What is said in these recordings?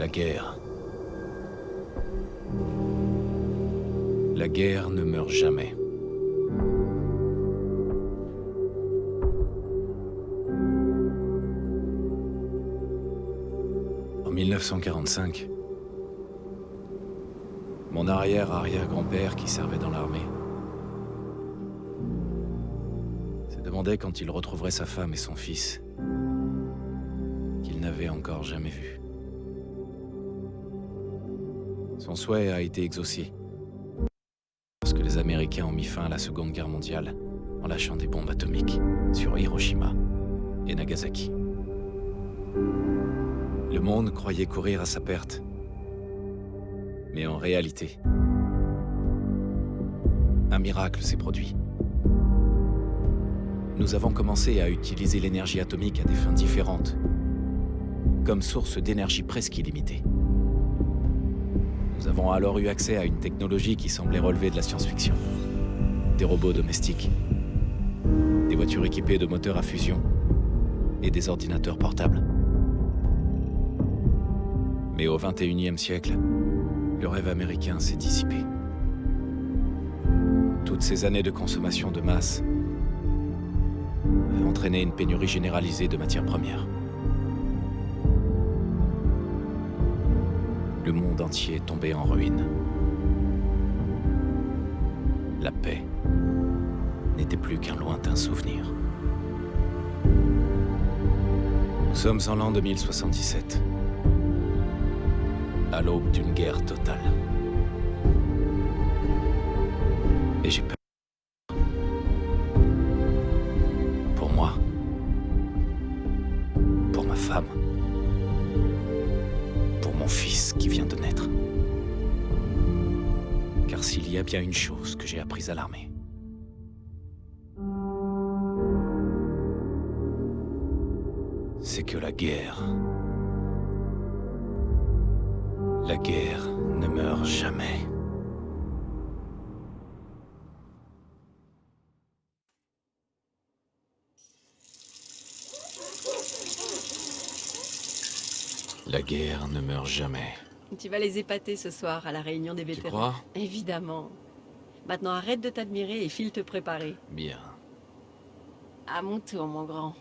La guerre. La guerre ne meurt jamais. En 1945, mon arrière-arrière-grand-père qui servait dans l'armée se demandait quand il retrouverait sa femme et son fils, qu'il n'avait encore jamais vus. Son souhait a été exaucé lorsque les Américains ont mis fin à la Seconde Guerre mondiale en lâchant des bombes atomiques sur Hiroshima et Nagasaki. Le monde croyait courir à sa perte. Mais en réalité, un miracle s'est produit. Nous avons commencé à utiliser l'énergie atomique à des fins différentes, comme source d'énergie presque illimitée. Nous avons alors eu accès à une technologie qui semblait relever de la science-fiction. Des robots domestiques, des voitures équipées de moteurs à fusion et des ordinateurs portables. Mais au XXIe siècle, le rêve américain s'est dissipé. Toutes ces années de consommation de masse avaient entraîné une pénurie généralisée de matières premières. Le monde entier est tombé en ruine. La paix n'était plus qu'un lointain souvenir. Nous sommes en l'an 2077. À l'aube d'une guerre totale. Et j'ai peur. Pour moi. Pour ma femme. Pour mon fils qui vient de naître. Car s'il y a bien une chose que j'ai apprise à l'armée, c'est que la guerre ne meurt jamais. La guerre ne meurt jamais. Tu vas les épater ce soir à la réunion des Tu vétérans. crois? Évidemment. Maintenant arrête de t'admirer et file te préparer. Bien. À mon tour, mon grand.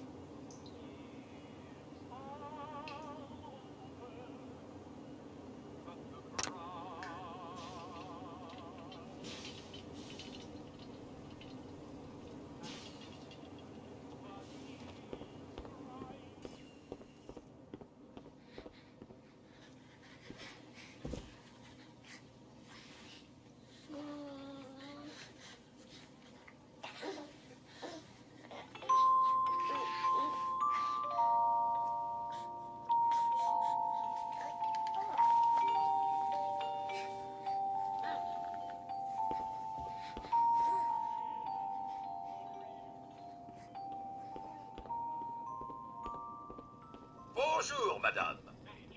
Bonjour, madame.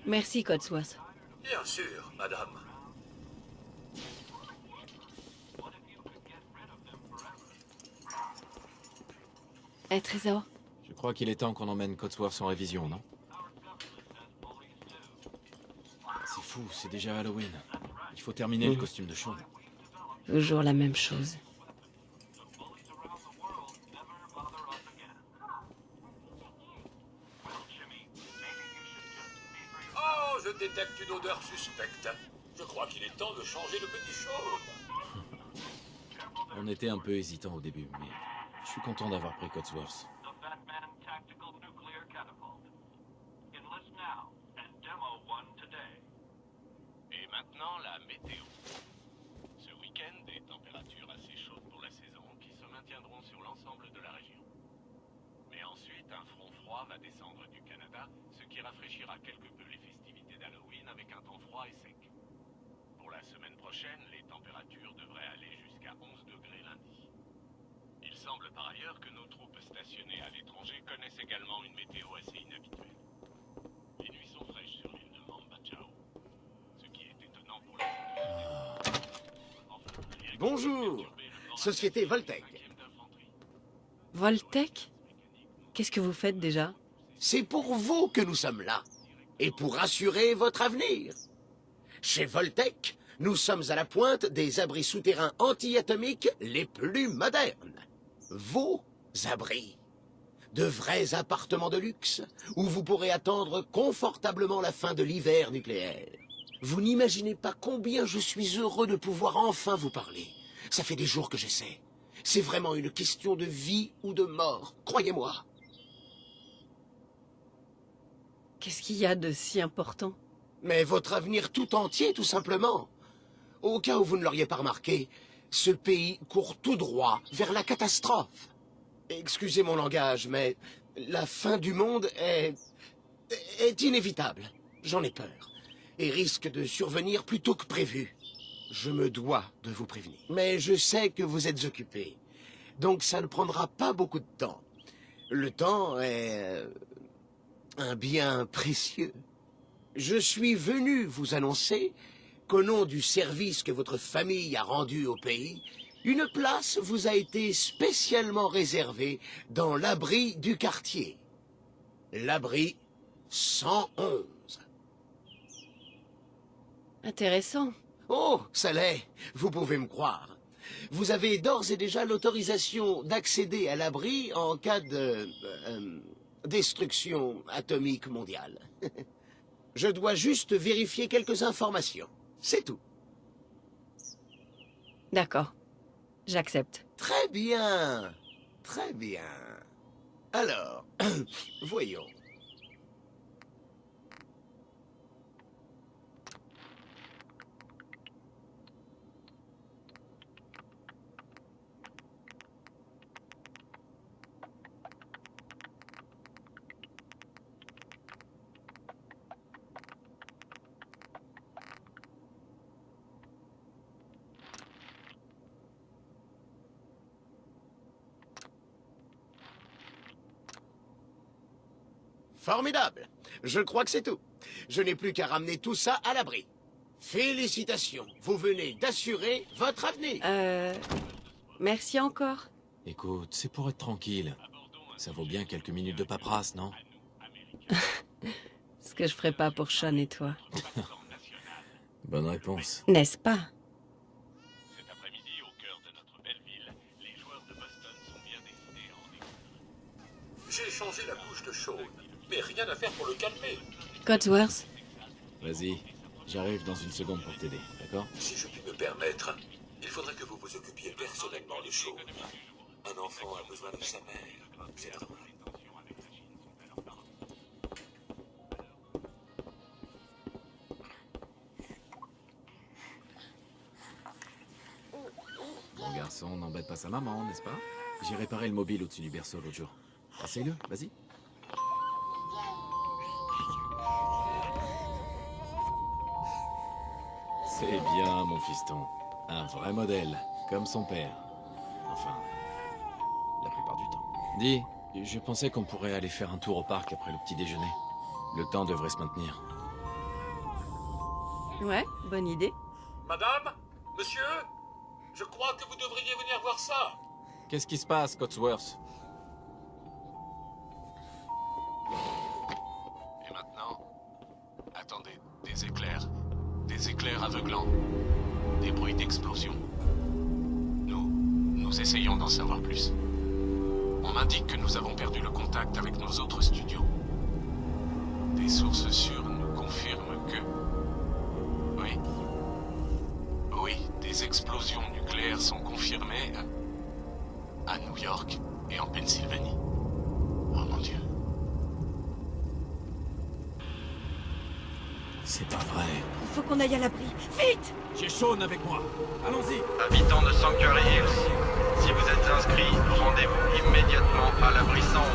Merci, Codsworth. Bien sûr, madame. Trésor. Je crois qu'il est temps qu'on emmène Codsworth en révision, non? C'est fou, c'est déjà Halloween. Il faut terminer le costume de Sean. Toujours la même chose. Oh, je détecte une odeur suspecte. Je crois qu'il est temps de changer de petit Sean. On était un peu hésitant au début, mais je suis content d'avoir pris Codsworth. Et maintenant, la météo. Ce week-end, des températures assez chaudes pour la saison qui se maintiendront sur l'ensemble de la région. Mais ensuite, un front froid va descendre du Canada, ce qui rafraîchira quelque peu les festivités d'Halloween avec un temps froid et sec. Pour la semaine prochaine, les températures devraient aller jusqu'à 11 degrés lundi. Il semble par ailleurs que nos troupes stationnées à l'étranger connaissent également une météo assez inhabituelle. Les nuits sont fraîches sur l'île de Mamba Chao, ce qui est étonnant pour la sécurité. Enfin, rien qui Bonjour, puisse perturber le moral Société des Voltec. 5e d'infanterie. Voltec? Qu'est-ce que vous faites déjà? C'est pour vous que nous sommes là. et pour assurer votre avenir. Chez Voltec, nous sommes à la pointe des abris souterrains anti-atomiques les plus modernes. Vos abris. De vrais appartements de luxe, où vous pourrez attendre confortablement la fin de l'hiver nucléaire. Vous n'imaginez pas combien je suis heureux de pouvoir enfin vous parler. Ça fait des jours que j'essaie. C'est vraiment une question de vie ou de mort, croyez-moi. Qu'est-ce qu'il y a de si important? Mais votre avenir tout entier, tout simplement. Au cas où vous ne l'auriez pas remarqué, ce pays court tout droit vers la catastrophe. Excusez mon langage, mais la fin du monde est inévitable. J'en ai peur. Et risque de survenir plus tôt que prévu. Je me dois de vous prévenir. Mais je sais que vous êtes occupé. Donc ça ne prendra pas beaucoup de temps. Le temps est un bien précieux. Je suis venu vous annoncer qu'au nom du service que votre famille a rendu au pays, une place vous a été spécialement réservée dans l'abri du quartier. L'abri 111. Intéressant. Oh, ça l'est, vous pouvez me croire. Vous avez d'ores et déjà l'autorisation d'accéder à l'abri en cas de destruction atomique mondiale. Je dois juste vérifier quelques informations. C'est tout. D'accord. J'accepte. Très bien. Très bien. Alors, voyons. Formidable. Je crois que c'est tout. Je n'ai plus qu'à ramener tout ça à l'abri. Félicitations. Vous venez d'assurer votre avenir. Merci encore. Écoute, c'est pour être tranquille. Ça vaut bien quelques minutes de paperasse, non? Ce que je ferais pas pour Sean et toi. Bonne réponse. N'est-ce pas? Cet après-midi, au cœur de notre belle ville, les joueurs de Boston sont bien décidés à en découdre. J'ai changé la couche de Sean, mais rien à faire pour le calmer. Codsworth? Vas-y, j'arrive dans une seconde pour t'aider, d'accord? Si je puis me permettre, il faudrait que vous vous occupiez personnellement de Sean. Un enfant a besoin de sa mère. C'est normal. Mon garçon n'embête pas sa maman, n'est-ce pas? J'ai réparé le mobile au-dessus du berceau l'autre jour. Essaye-le, vas-y. C'est bien, mon fiston. Un vrai modèle, comme son père. Enfin, la plupart du temps. Dis, je pensais qu'on pourrait aller faire un tour au parc après le petit déjeuner. Le temps devrait se maintenir. Ouais, bonne idée. Madame? Monsieur? Je crois que vous devriez venir voir ça. Qu'est-ce qui se passe, Codsworth? Et maintenant, attendez, des éclairs. Des éclairs aveuglants. Des bruits d'explosion. Nous essayons d'en savoir plus. On m'indique que nous avons perdu le contact avec nos autres studios. Des sources sûres nous confirment que... Oui. Oui, des explosions nucléaires sont confirmées à New York et en Pennsylvanie. Oh mon Dieu. C'est pas vrai. Il faut qu'on aille à l'abri. Vite! J'ai Sean avec moi. Allons-y. Habitants de Sanctuary Hills, si vous êtes inscrits, rendez-vous immédiatement à l'abri 111.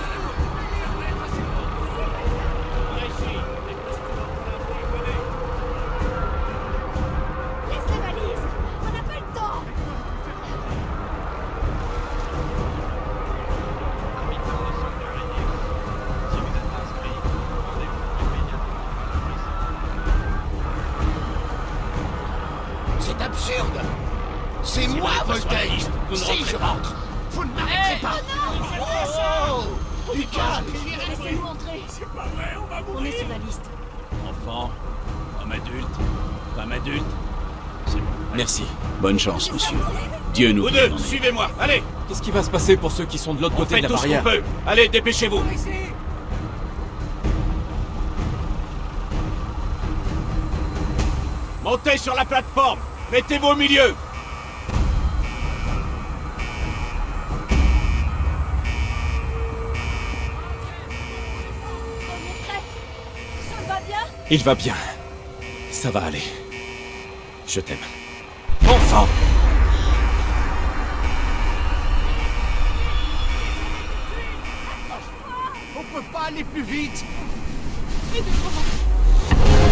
Laisse les valises! On n'a pas le temps! Habitants de Sanctuary Hills, si vous êtes inscrits, rendez-vous immédiatement à l'abri 111. C'est absurde. C'est moi, Voltaire. Si je rentre, vous ne m'arrêterez pas. Oh, du calme. Laissez-nous entrer! C'est pas vrai, on va On est sur la liste. Enfant, homme adulte, femme adulte. C'est bon. Merci. Bonne chance, monsieur. Dieu nous Vous guide deux, en meilleur. suivez-moi, allez. Qu'est-ce qui va se passer pour ceux qui sont de l'autre On côté fait de la tout ce qu'on barrière? peut. Allez, dépêchez-vous. Montez sur la plateforme. Mettez-vous au milieu. On est prêt. Ça va bien? Il va bien. Ça va aller. Je t'aime. Enfin! On peut pas aller plus vite. Et devant.